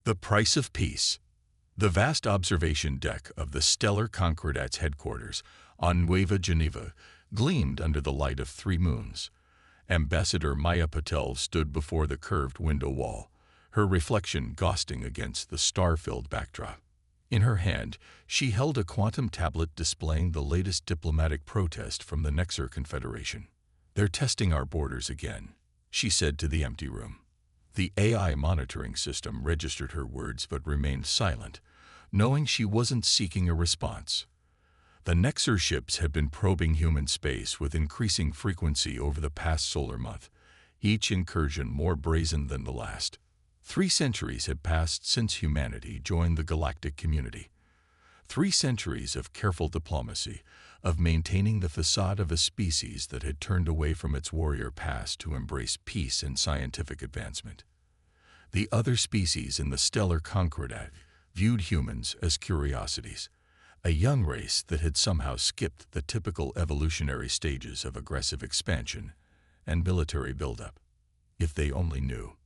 The price of peace. The vast observation deck of the stellar Concordat's headquarters on Nueva Geneva gleamed under the light of 3 moons. Ambassador Maya Patel stood before the curved window wall, her reflection ghosting against the star-filled backdrop. In her hand, she held a quantum tablet displaying the latest diplomatic protest from the Nexer Confederation. "They're testing our borders again," she said to the empty room. The AI monitoring system registered her words but remained silent, knowing she wasn't seeking a response. The Nexer ships had been probing human space with increasing frequency over the past solar month, each incursion more brazen than the last. 3 centuries had passed since humanity joined the galactic community. 3 centuries of careful diplomacy, of maintaining the facade of a species that had turned away from its warrior past to embrace peace and scientific advancement. The other species in the stellar Concordat viewed humans as curiosities, a young race that had somehow skipped the typical evolutionary stages of aggressive expansion and military buildup. If they only knew.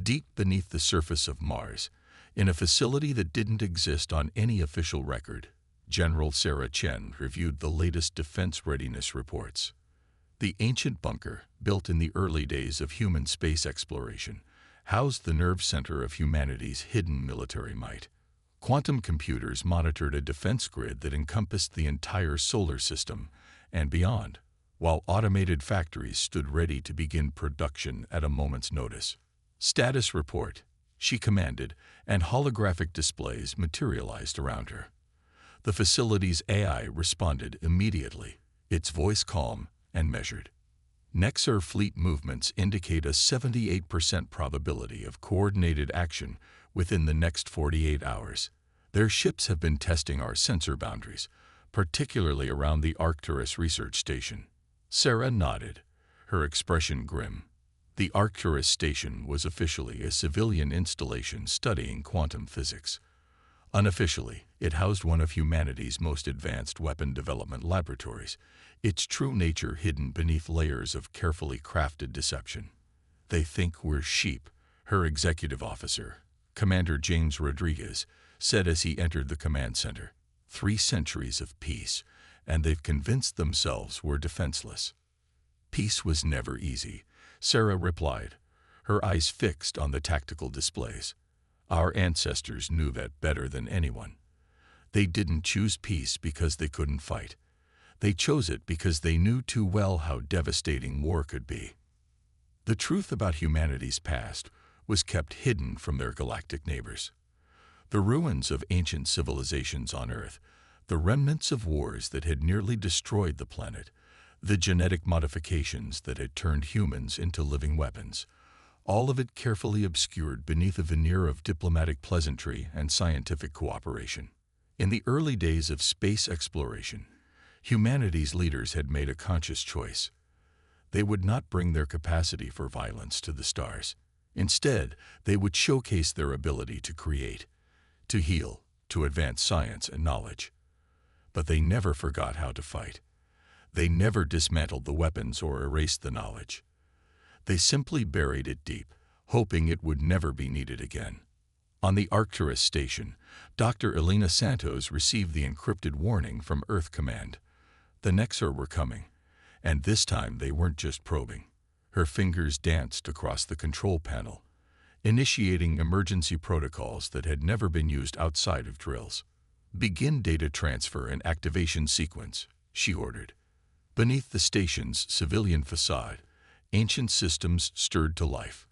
Deep beneath the surface of Mars, in a facility that didn't exist on any official record, General Sarah Chen reviewed the latest defense readiness reports. The ancient bunker, built in the early days of human space exploration, housed the nerve center of humanity's hidden military might. Quantum computers monitored a defense grid that encompassed the entire solar system and beyond, while automated factories stood ready to begin production at a moment's notice. "Status report," she commanded, and holographic displays materialized around her. The facility's AI responded immediately, its voice calm and measured. Nexer fleet movements indicate a 78% probability of coordinated action within the next 48 hours. Their ships have been testing our sensor boundaries, particularly around the Arcturus research station. Sarah nodded, her expression grim. The Arcturus station was officially a civilian installation studying quantum physics. Unofficially, it housed one of humanity's most advanced weapon development laboratories, its true nature hidden beneath layers of carefully crafted deception. "They think we're sheep," her executive officer, Commander James Rodriguez, said as he entered the command center. 3 centuries of peace, and they've convinced themselves we're defenseless." "Peace was never easy," Sarah replied, her eyes fixed on the tactical displays. "Our ancestors knew that better than anyone. They didn't choose peace because they couldn't fight. They chose it because they knew too well how devastating war could be." The truth about humanity's past was kept hidden from their galactic neighbors. The ruins of ancient civilizations on Earth, the remnants of wars that had nearly destroyed the planet, the genetic modifications that had turned humans into living weapons, all of it carefully obscured beneath a veneer of diplomatic pleasantry and scientific cooperation. In the early days of space exploration, humanity's leaders had made a conscious choice. They would not bring their capacity for violence to the stars. Instead, they would showcase their ability to create, to heal, to advance science and knowledge. But they never forgot how to fight. They never dismantled the weapons or erased the knowledge. They simply buried it deep, hoping it would never be needed again. On the Arcturus station, Dr. Elena Santos received the encrypted warning from Earth Command. The Nexer were coming, and this time they weren't just probing. Her fingers danced across the control panel, initiating emergency protocols that had never been used outside of drills. "Begin data transfer and activation sequence," she ordered. Beneath the station's civilian facade, ancient systems stirred to life.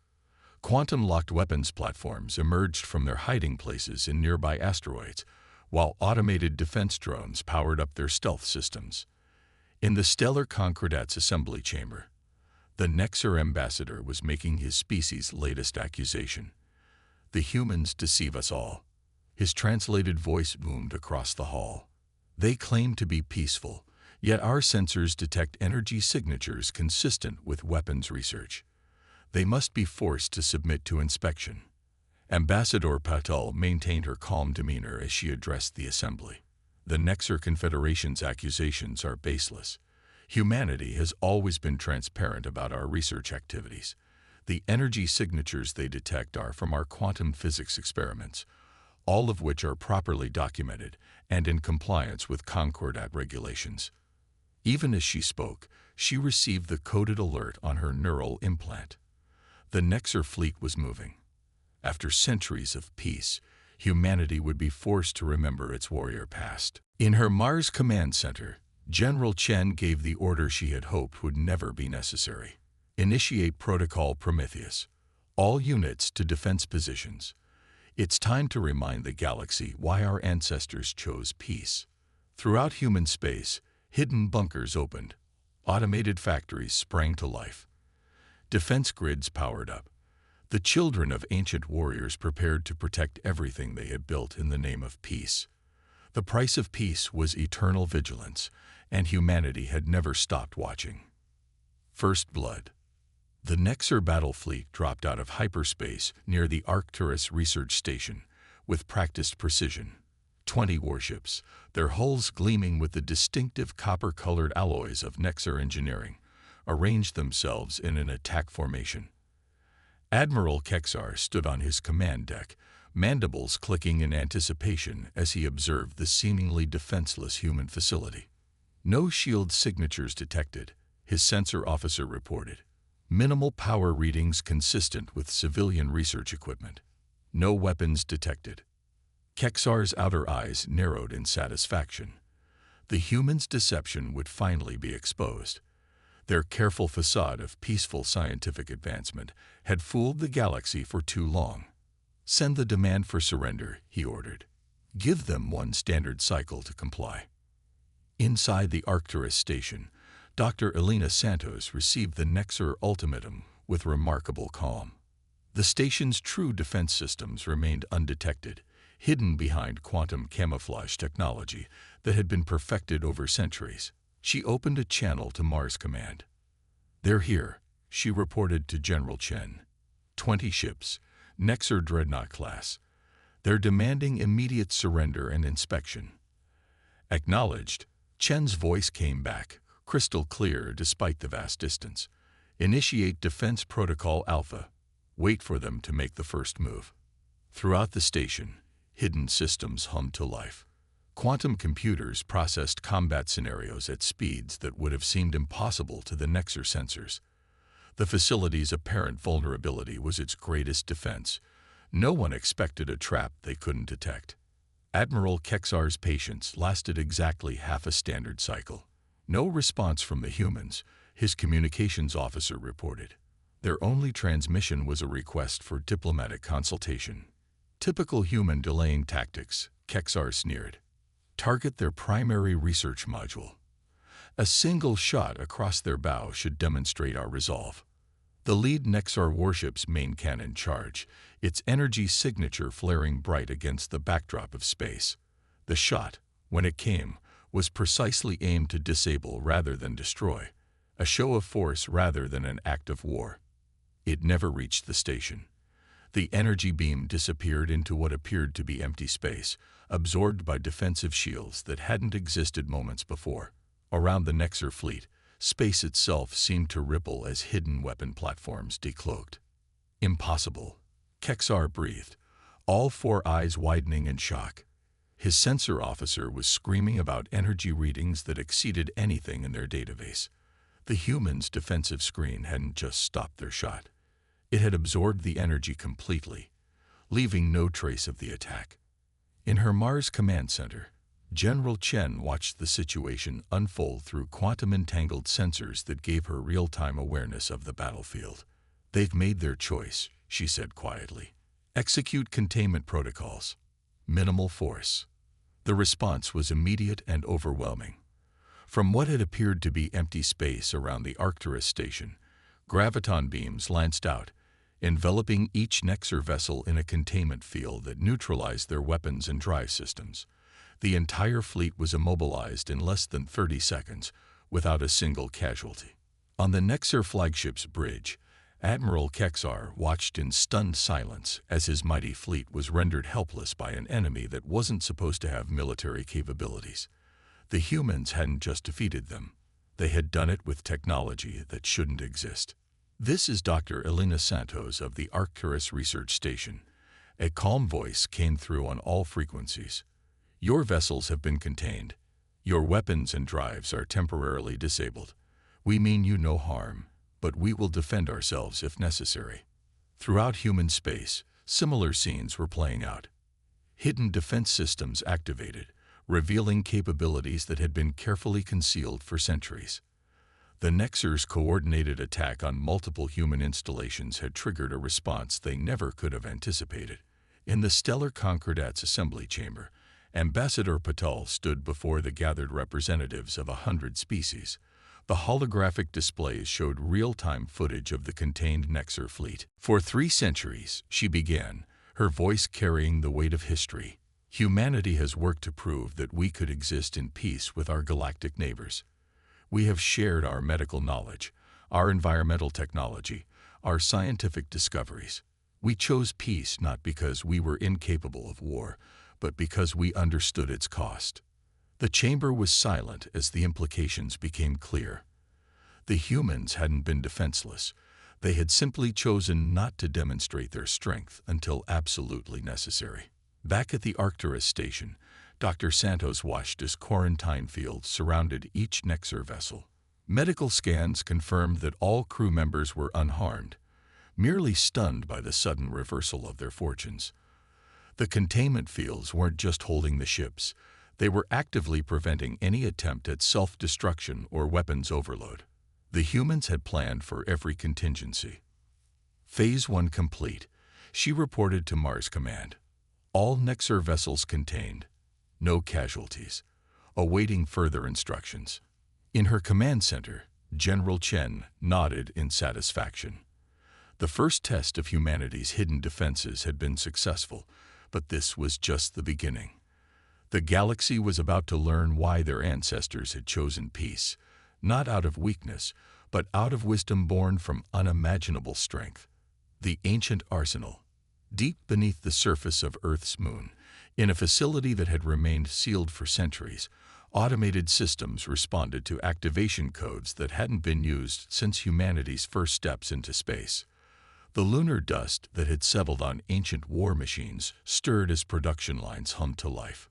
Quantum-locked weapons platforms emerged from their hiding places in nearby asteroids, while automated defense drones powered up their stealth systems. In the stellar Concordat's assembly chamber, the Nexer ambassador was making his species' latest accusation. "The humans deceive us all." His translated voice boomed across the hall. "They claim to be peaceful, yet our sensors detect energy signatures consistent with weapons research. They must be forced to submit to inspection." Ambassador Patel maintained her calm demeanor as she addressed the assembly. "The Nexer Confederation's accusations are baseless. Humanity has always been transparent about our research activities. The energy signatures they detect are from our quantum physics experiments, all of which are properly documented and in compliance with Concordat regulations. Even as she spoke, she received the coded alert on her neural implant. The Nexar fleet was moving. After centuries of peace, humanity would be forced to remember its warrior past. In her Mars command center, General Chen gave the order she had hoped would never be necessary. Initiate Protocol Prometheus. All units to defense positions. It's time to remind the galaxy why our ancestors chose peace. Throughout human space, hidden bunkers opened. Automated factories sprang to life. Defense grids powered up. The children of ancient warriors prepared to protect everything they had built in the name of peace. The price of peace was eternal vigilance, and humanity had never stopped watching. First Blood. The Nexar battle fleet dropped out of hyperspace near the Arcturus research station with practiced precision. 20 warships, their hulls gleaming with the distinctive copper-colored alloys of Nexar engineering, arranged themselves in an attack formation. Admiral Kexar stood on his command deck, mandibles clicking in anticipation as he observed the seemingly defenseless human facility. No shield signatures detected, his sensor officer reported. Minimal power readings consistent with civilian research equipment. No weapons detected. Kexar's outer eyes narrowed in satisfaction. The humans' deception would finally be exposed. Their careful facade of peaceful scientific advancement had fooled the galaxy for too long. Send the demand for surrender, he ordered. Give them one standard cycle to comply. Inside the Arcturus station, Dr. Elena Santos received the Nexar ultimatum with remarkable calm. The station's true defense systems remained undetected, hidden behind quantum camouflage technology that had been perfected over centuries. She opened a channel to Mars Command. They're here, she reported to General Chen. 20 ships, Nexar Dreadnought class. They're demanding immediate surrender and inspection. Acknowledged, Chen's voice came back, crystal clear despite the vast distance. Initiate Defense Protocol Alpha. Wait for them to make the first move. Throughout the station, hidden systems hummed to life. Quantum computers processed combat scenarios at speeds that would have seemed impossible to the Nexar sensors. The facility's apparent vulnerability was its greatest defense. No one expected a trap they couldn't detect. Admiral Kexar's patience lasted exactly half a standard cycle. No response from the humans, his communications officer reported. Their only transmission was a request for diplomatic consultation. Typical human delaying tactics, Kexar sneered. Target their primary research module. A single shot across their bow should demonstrate our resolve. The lead Nexar warship's main cannon charged, its energy signature flaring bright against the backdrop of space. The shot, when it came, was precisely aimed to disable rather than destroy, a show of force rather than an act of war. It never reached the station. The energy beam disappeared into what appeared to be empty space, absorbed by defensive shields that hadn't existed moments before. Around the Nexar fleet, space itself seemed to ripple as hidden weapon platforms decloaked. Impossible, Kexar breathed, all four eyes widening in shock. His sensor officer was screaming about energy readings that exceeded anything in their database. The humans' defensive screen hadn't just stopped their shot. It had absorbed the energy completely, leaving no trace of the attack. In her Mars command center, General Chen watched the situation unfold through quantum-entangled sensors that gave her real-time awareness of the battlefield. They've made their choice, she said quietly. Execute containment protocols. Minimal force. The response was immediate and overwhelming. From what had appeared to be empty space around the Arcturus station, graviton beams lanced out, enveloping each Nexar vessel in a containment field that neutralized their weapons and drive systems. The entire fleet was immobilized in less than 30 seconds, without a single casualty. On the Nexar flagship's bridge, Admiral Kexar watched in stunned silence as his mighty fleet was rendered helpless by an enemy that wasn't supposed to have military capabilities. The humans hadn't just defeated them. They had done it with technology that shouldn't exist. This is Dr. Elena Santos of the Arcturus Research Station. A calm voice came through on all frequencies. Your vessels have been contained. Your weapons and drives are temporarily disabled. We mean you no harm, but we will defend ourselves if necessary. Throughout human space, similar scenes were playing out. Hidden defense systems activated, revealing capabilities that had been carefully concealed for centuries. The Nexer's coordinated attack on multiple human installations had triggered a response they never could have anticipated. In the stellar Concordat's assembly chamber, Ambassador Patel stood before the gathered representatives of 100 species. The holographic displays showed real-time footage of the contained Nexer fleet. For 3 centuries, she began, her voice carrying the weight of history. Humanity has worked to prove that we could exist in peace with our galactic neighbors. We have shared our medical knowledge, our environmental technology, our scientific discoveries. We chose peace not because we were incapable of war, but because we understood its cost. The chamber was silent as the implications became clear. The humans hadn't been defenseless. They had simply chosen not to demonstrate their strength until absolutely necessary. Back at the Arcturus station, Dr. Santos watched as quarantine fields surrounded each Nexer vessel. Medical scans confirmed that all crew members were unharmed, merely stunned by the sudden reversal of their fortunes. The containment fields weren't just holding the ships, they were actively preventing any attempt at self-destruction or weapons overload. The humans had planned for every contingency. Phase 1 complete, she reported to Mars Command. All Nexer vessels contained. No casualties. Awaiting further instructions. In her command center, General Chen nodded in satisfaction. The first test of humanity's hidden defenses had been successful, but this was just the beginning. The galaxy was about to learn why their ancestors had chosen peace, not out of weakness, but out of wisdom born from unimaginable strength. The ancient arsenal, deep beneath the surface of Earth's moon, in a facility that had remained sealed for centuries, automated systems responded to activation codes that hadn't been used since humanity's first steps into space. The lunar dust that had settled on ancient war machines stirred as production lines hummed to life.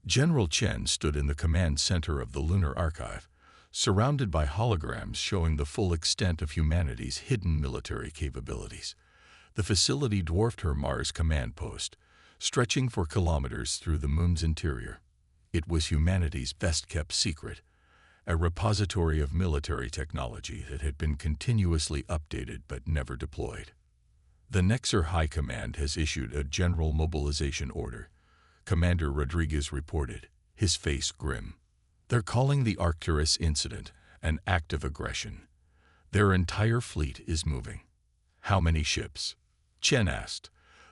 General Chen stood in the command center of the Lunar Archive, surrounded by holograms showing the full extent of humanity's hidden military capabilities. The facility dwarfed her Mars command post, stretching for kilometers through the moon's interior. It was humanity's best-kept secret, a repository of military technology that had been continuously updated but never deployed. The Nexer High Command has issued a general mobilization order, Commander Rodriguez reported, his face grim. They're calling the Arcturus incident an act of aggression. Their entire fleet is moving. How many ships? Chen asked,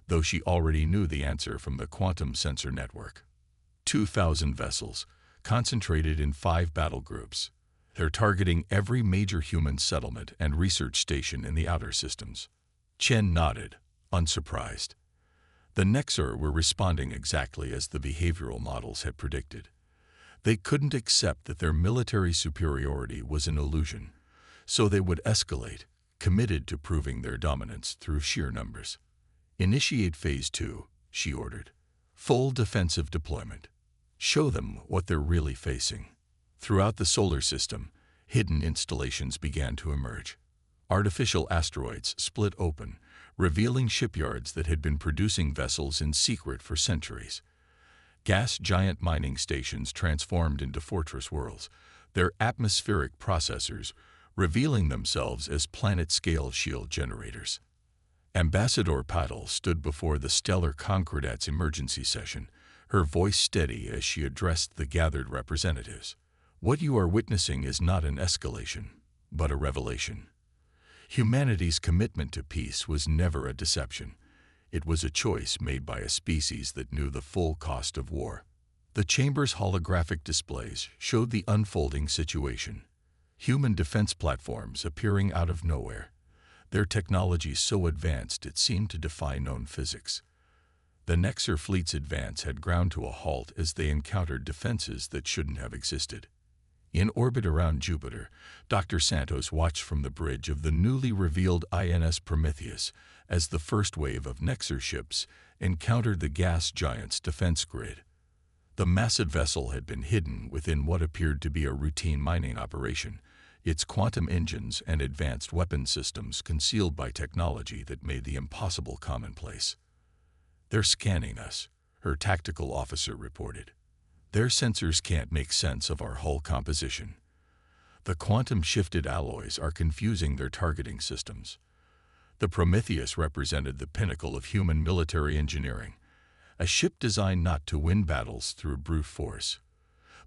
though she already knew the answer from the quantum sensor network. 2,000 vessels, concentrated in 5 battle groups. They're targeting every major human settlement and research station in the outer systems. Chen nodded, unsurprised. The Nexer were responding exactly as the behavioral models had predicted. They couldn't accept that their military superiority was an illusion, so they would escalate, committed to proving their dominance through sheer numbers. Initiate Phase 2, she ordered. Full defensive deployment. Show them what they're really facing. Throughout the solar system, hidden installations began to emerge. Artificial asteroids split open, revealing shipyards that had been producing vessels in secret for centuries. Gas giant mining stations transformed into fortress worlds, their atmospheric processors revealing themselves as planet-scale shield generators. Ambassador Patel stood before the stellar Concordat's emergency session, her voice steady as she addressed the gathered representatives. What you are witnessing is not an escalation, but a revelation. Humanity's commitment to peace was never a deception. It was a choice made by a species that knew the full cost of war. The chamber's holographic displays showed the unfolding situation. Human defense platforms appearing out of nowhere, their technology so advanced it seemed to defy known physics. The Nexer fleet's advance had ground to a halt as they encountered defenses that shouldn't have existed. In orbit around Jupiter, Dr. Santos watched from the bridge of the newly revealed INS Prometheus as the first wave of Nexar ships encountered the gas giant's defense grid. The massive vessel had been hidden within what appeared to be a routine mining operation, its quantum engines and advanced weapon systems concealed by technology that made the impossible commonplace. "They're scanning us," her tactical officer reported. "Their sensors can't make sense of our hull composition. The quantum-shifted alloys are confusing their targeting systems." The Prometheus represented the pinnacle of human military engineering, a ship designed not to win battles through brute force,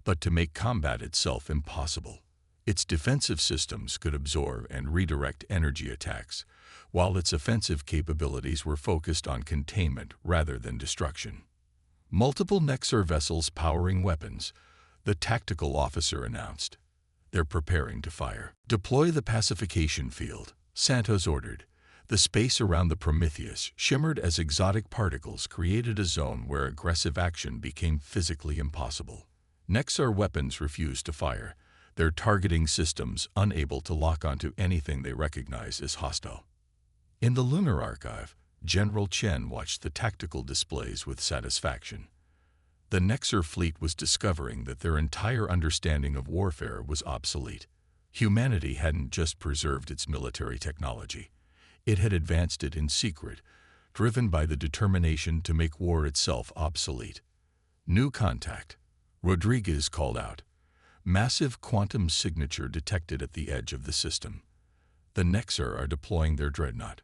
but to make combat itself impossible. Its defensive systems could absorb and redirect energy attacks, while its offensive capabilities were focused on containment rather than destruction. "Multiple Nexar vessels powering weapons," the tactical officer announced. "They're preparing to fire." "Deploy the pacification field," Santos ordered. The space around the Prometheus shimmered as exotic particles created a zone where aggressive action became physically impossible. Nexar weapons refused to fire, their targeting systems unable to lock onto anything they recognize as hostile. In the lunar archive, General Chen watched the tactical displays with satisfaction. The Nexar fleet was discovering that their entire understanding of warfare was obsolete. Humanity hadn't just preserved its military technology. It had advanced it in secret, driven by the determination to make war itself obsolete. "New contact," Rodriguez called out. Massive quantum signature detected at the edge of the system. "The Nexar are deploying their dreadnought."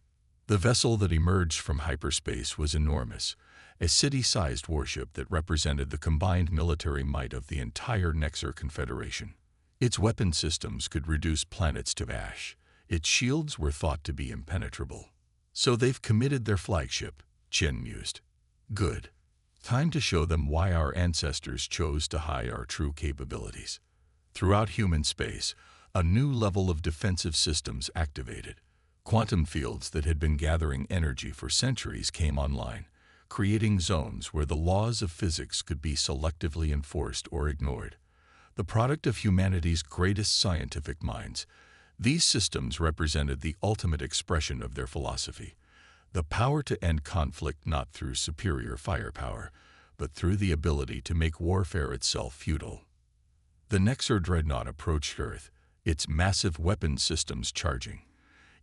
The vessel that emerged from hyperspace was enormous, a city-sized warship that represented the combined military might of the entire Nexar Confederation. Its weapon systems could reduce planets to ash. Its shields were thought to be impenetrable. "So they've committed their flagship," Chen mused. "Good. Time to show them why our ancestors chose to hide our true capabilities." Throughout human space, a new level of defensive systems activated. Quantum fields that had been gathering energy for centuries came online, creating zones where the laws of physics could be selectively enforced or ignored. The product of humanity's greatest scientific minds, these systems represented the ultimate expression of their philosophy, the power to end conflict not through superior firepower, but through the ability to make warfare itself futile. The Nexar dreadnought approached Earth, its massive weapon systems charging.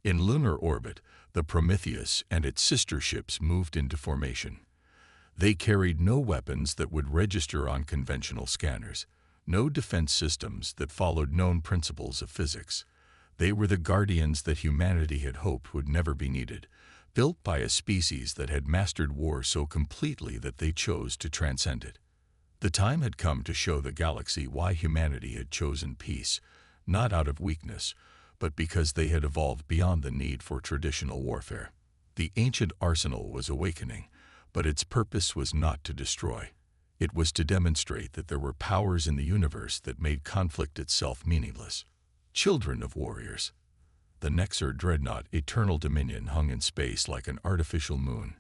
In lunar orbit, the Prometheus and its sister ships moved into formation. They carried no weapons that would register on conventional scanners, no defense systems that followed known principles of physics. They were the guardians that humanity had hoped would never be needed, built by a species that had mastered war so completely that they chose to transcend it. The time had come to show the galaxy why humanity had chosen peace, not out of weakness, but because they had evolved beyond the need for traditional warfare. The ancient arsenal was awakening, but its purpose was not to destroy. It was to demonstrate that there were powers in the universe that made conflict itself meaningless. Children of warriors. The Nexar dreadnought Eternal Dominion hung in space like an artificial moon,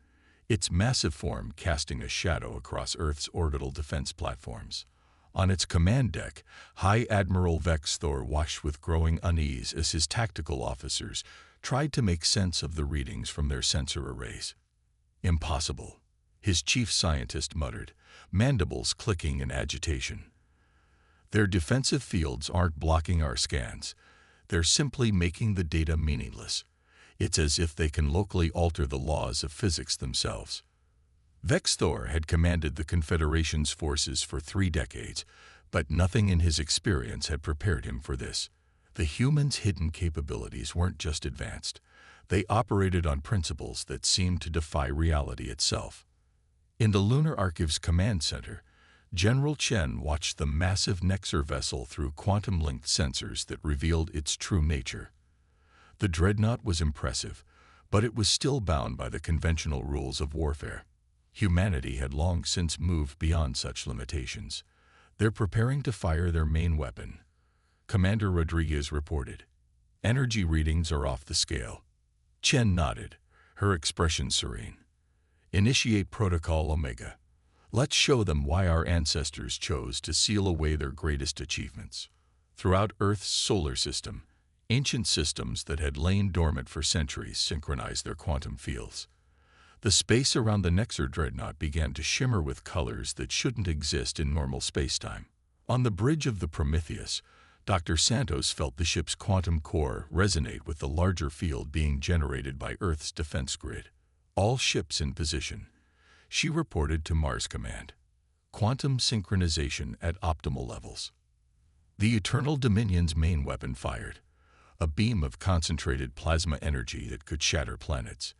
its massive form casting a shadow across Earth's orbital defense platforms. On its command deck, High Admiral Vex Thor watched with growing unease as his tactical officers tried to make sense of the readings from their sensor arrays. "Impossible," his chief scientist muttered, mandibles clicking in agitation. "Their defensive fields aren't blocking our scans. They're simply making the data meaningless. It's as if they can locally alter the laws of physics themselves." Vex Thor had commanded the Confederation's forces for 3 decades, but nothing in his experience had prepared him for this. The humans' hidden capabilities weren't just advanced. They operated on principles that seemed to defy reality itself. In the Lunar Archive's command center, General Chen watched the massive Nexar vessel through quantum-linked sensors that revealed its true nature. The dreadnought was impressive, but it was still bound by the conventional rules of warfare. Humanity had long since moved beyond such limitations. "They're preparing to fire their main weapon," Commander Rodriguez reported. "Energy readings are off the scale." Chen nodded, her expression serene. "Initiate Protocol Omega. Let's show them why our ancestors chose to seal away their greatest achievements." Throughout Earth's solar system, ancient systems that had lain dormant for centuries synchronized their quantum fields. The space around the Nexar dreadnought began to shimmer with colors that shouldn't exist in normal spacetime. On the bridge of the Prometheus, Dr. Santos felt the ship's quantum core resonate with the larger field being generated by Earth's defense grid. All ships in position, she reported to Mars Command. Quantum synchronization at optimal levels. The Eternal Dominion's main weapon fired, a beam of concentrated plasma energy that could shatter planets.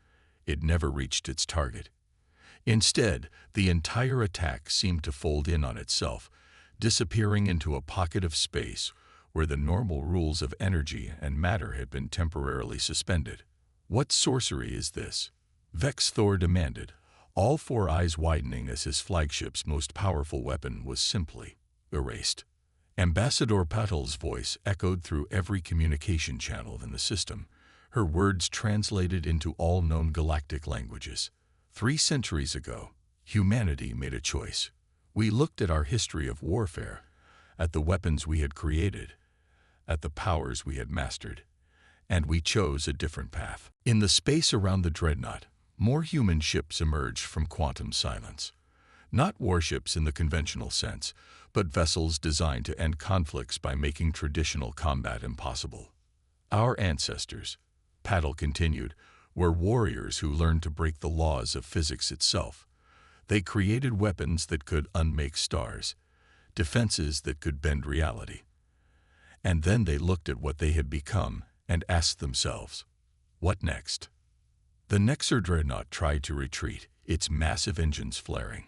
It never reached its target. Instead, the entire attack seemed to fold in on itself, disappearing into a pocket of space where the normal rules of energy and matter had been temporarily suspended. What sorcery is this? Vex Thor demanded, all four eyes widening as his flagship's most powerful weapon was simply erased. Ambassador Patil's voice echoed through every communication channel in the system, her words translated into all known galactic languages. 3 centuries ago, humanity made a choice. We looked at our history of warfare, at the weapons we had created, at the powers we had mastered, and we chose a different path. In the space around the dreadnought, more human ships emerged from quantum silence. Not warships in the conventional sense, but vessels designed to end conflicts by making traditional combat impossible. Our ancestors, Patil continued, were warriors who learned to break the laws of physics itself. They created weapons that could unmake stars, defenses that could bend reality. And then they looked at what they had become and asked themselves, what next? The Nexar dreadnought tried to retreat, its massive engines flaring.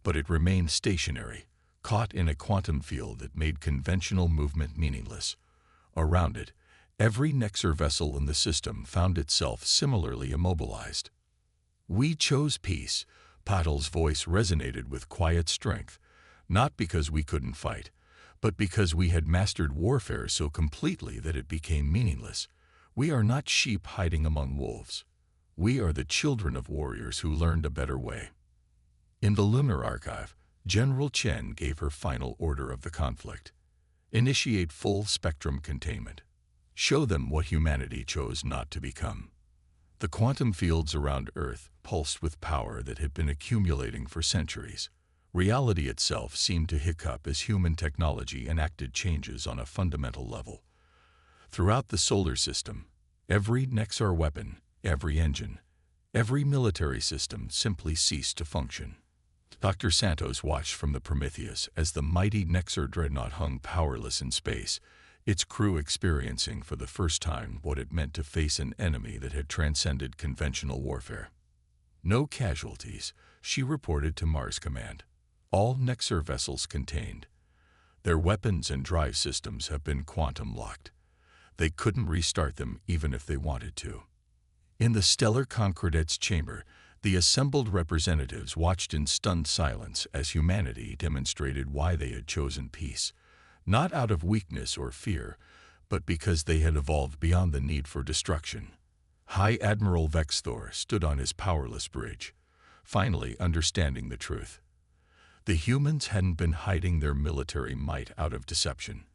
But it remained stationary, caught in a quantum field that made conventional movement meaningless. Around it, every Nexar vessel in the system found itself similarly immobilized. We chose peace. Patil's voice resonated with quiet strength, not because we couldn't fight, but because we had mastered warfare so completely that it became meaningless. We are not sheep hiding among wolves. We are the children of warriors who learned a better way. In the Lunar Archive, General Chen gave her final order of the conflict. Initiate full-spectrum containment. Show them what humanity chose not to become. The quantum fields around Earth pulsed with power that had been accumulating for centuries. Reality itself seemed to hiccup as human technology enacted changes on a fundamental level. Throughout the solar system, every Nexar weapon, every engine, every military system simply ceased to function. Dr. Santos watched from the Prometheus as the mighty Nexar dreadnought hung powerless in space, its crew experiencing for the first time what it meant to face an enemy that had transcended conventional warfare. No casualties, she reported to Mars Command. All Nexar vessels contained. Their weapons and drive systems have been quantum locked. They couldn't restart them even if they wanted to. In the stellar Concordet's chamber, the assembled representatives watched in stunned silence as humanity demonstrated why they had chosen peace, not out of weakness or fear, but because they had evolved beyond the need for destruction. High Admiral Vex Thor stood on his powerless bridge, finally understanding the truth. The humans hadn't been hiding their military might out of deception.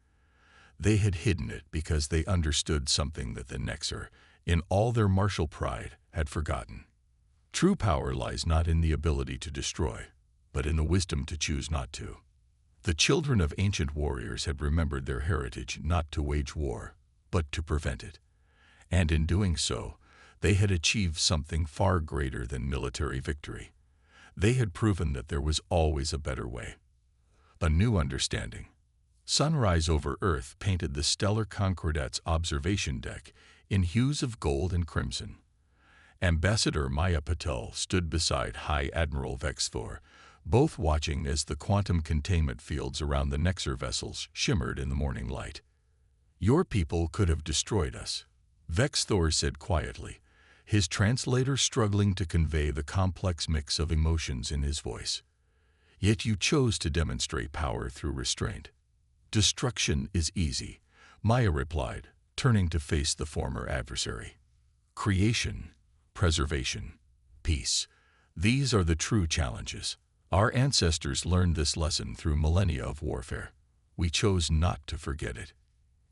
They had hidden it because they understood something that the Nexar, in all their martial pride, had forgotten. True power lies not in the ability to destroy, but in the wisdom to choose not to. The children of ancient warriors had remembered their heritage not to wage war, but to prevent it. And in doing so, they had achieved something far greater than military victory. They had proven that there was always a better way. A new understanding. Sunrise over Earth painted the stellar Concordet's observation deck in hues of gold and crimson. Ambassador Maya Patil stood beside High Admiral Vex Thor, both watching as the quantum containment fields around the Nexar vessels shimmered in the morning light. Your people could have destroyed us, Vex Thor said quietly, his translator struggling to convey the complex mix of emotions in his voice. Yet you chose to demonstrate power through restraint. Destruction is easy, Maya replied, turning to face the former adversary. Creation, preservation, peace. These are the true challenges. Our ancestors learned this lesson through millennia of warfare. We chose not to forget it.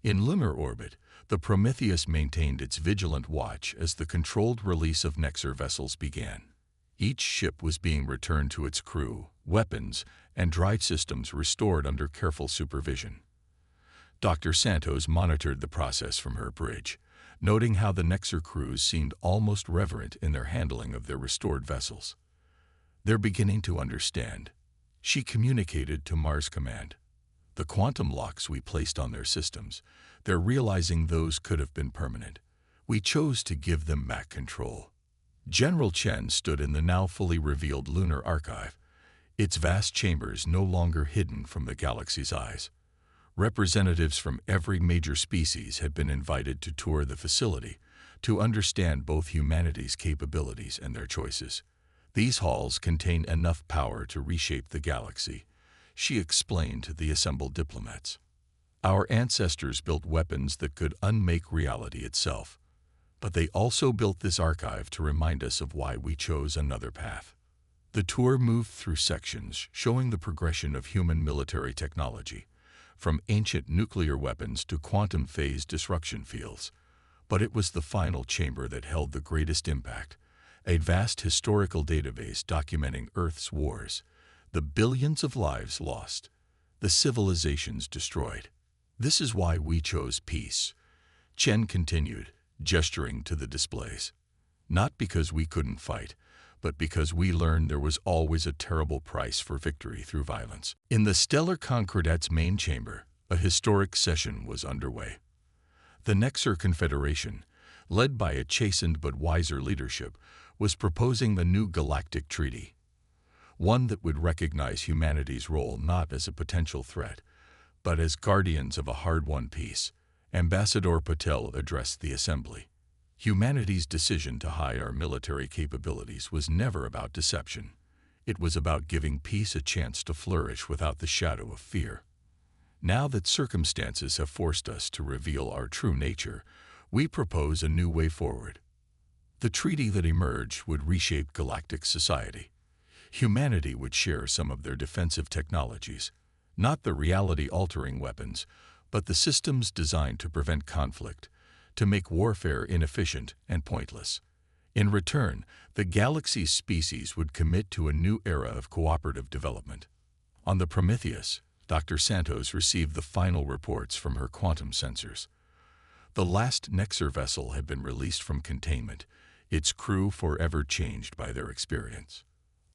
In lunar orbit, the Prometheus maintained its vigilant watch as the controlled release of Nexar vessels began. Each ship was being returned to its crew, weapons, and drive systems restored under careful supervision. Dr. Santos monitored the process from her bridge, noting how the Nexar crews seemed almost reverent in their handling of their restored vessels. "They're beginning to understand," she communicated to Mars Command. "The quantum locks we placed on their systems, they're realizing those could have been permanent. We chose to give them back control." General Chen stood in the now fully revealed lunar archive, its vast chambers no longer hidden from the galaxy's eyes. Representatives from every major species had been invited to tour the facility to understand both humanity's capabilities and their choices. "These halls contain enough power to reshape the galaxy," she explained to the assembled diplomats. "Our ancestors built weapons that could unmake reality itself, but they also built this archive to remind us of why we chose another path." The tour moved through sections showing the progression of human military technology, from ancient nuclear weapons to quantum phase disruption fields. But it was the final chamber that held the greatest impact, a vast historical database documenting Earth's wars, the billions of lives lost, the civilizations destroyed. "This is why we chose peace," Chen continued, gesturing to the displays. "Not because we couldn't fight, but because we learned there was always a terrible price for victory through violence." In the Stellar Concordat's main chamber, a historic session was underway. The Nexar Confederation, led by a chastened but wiser leadership, was proposing the new Galactic Treaty, one that would recognize humanity's role not as a potential threat, but as guardians of a hard-won peace. Ambassador Patel addressed the assembly. "Humanity's decision to hide our military capabilities was never about deception. It was about giving peace a chance to flourish without the shadow of fear. Now that circumstances have forced us to reveal our true nature, we propose a new way forward." The treaty that emerged would reshape galactic society. Humanity would share some of their defensive technologies, not the reality-altering weapons, but the systems designed to prevent conflict, to make warfare inefficient and pointless. In return, the galaxy's species would commit to a new era of cooperative development. On the Prometheus, Dr. Santos received the final reports from her quantum sensors. The last Nexar vessel had been released from containment, its crew forever changed by their experience.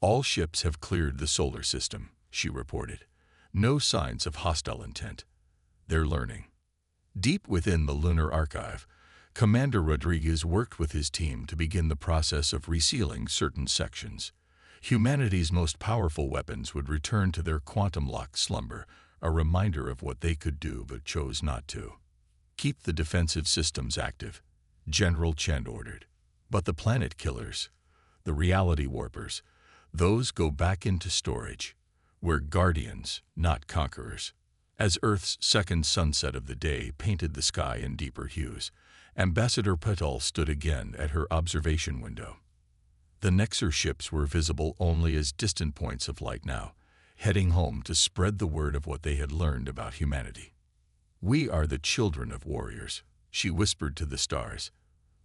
"All ships have cleared the solar system," she reported. "No signs of hostile intent. They're learning." Deep within the lunar archive, Commander Rodriguez worked with his team to begin the process of resealing certain sections. Humanity's most powerful weapons would return to their quantum-locked slumber, a reminder of what they could do but chose not to. "Keep the defensive systems active," General Chen ordered. "But the planet killers, the reality warpers, those go back into storage. We're guardians, not conquerors." As Earth's second sunset of the day painted the sky in deeper hues, Ambassador Patel stood again at her observation window. The Nexar ships were visible only as distant points of light now, heading home to spread the word of what they had learned about humanity. "We are the children of warriors," she whispered to the stars,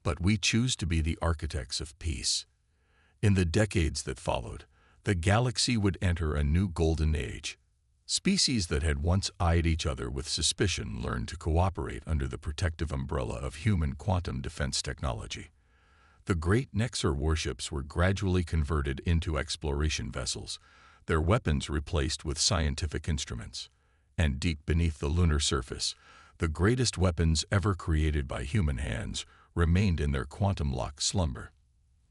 "but we choose to be the architects of peace." In the decades that followed, the galaxy would enter a new golden age. Species that had once eyed each other with suspicion learned to cooperate under the protective umbrella of human quantum defense technology. The great Nexar warships were gradually converted into exploration vessels, their weapons replaced with scientific instruments. And deep beneath the lunar surface, the greatest weapons ever created by human hands remained in their quantum-locked slumber.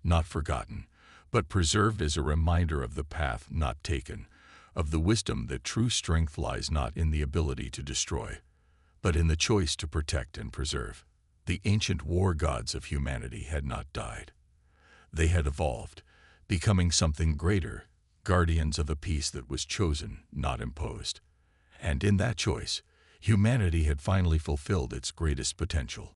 Not forgotten, but preserved as a reminder of the path not taken, of the wisdom that true strength lies not in the ability to destroy, but in the choice to protect and preserve. The ancient war gods of humanity had not died. They had evolved, becoming something greater, guardians of a peace that was chosen, not imposed. And in that choice, humanity had finally fulfilled its greatest potential.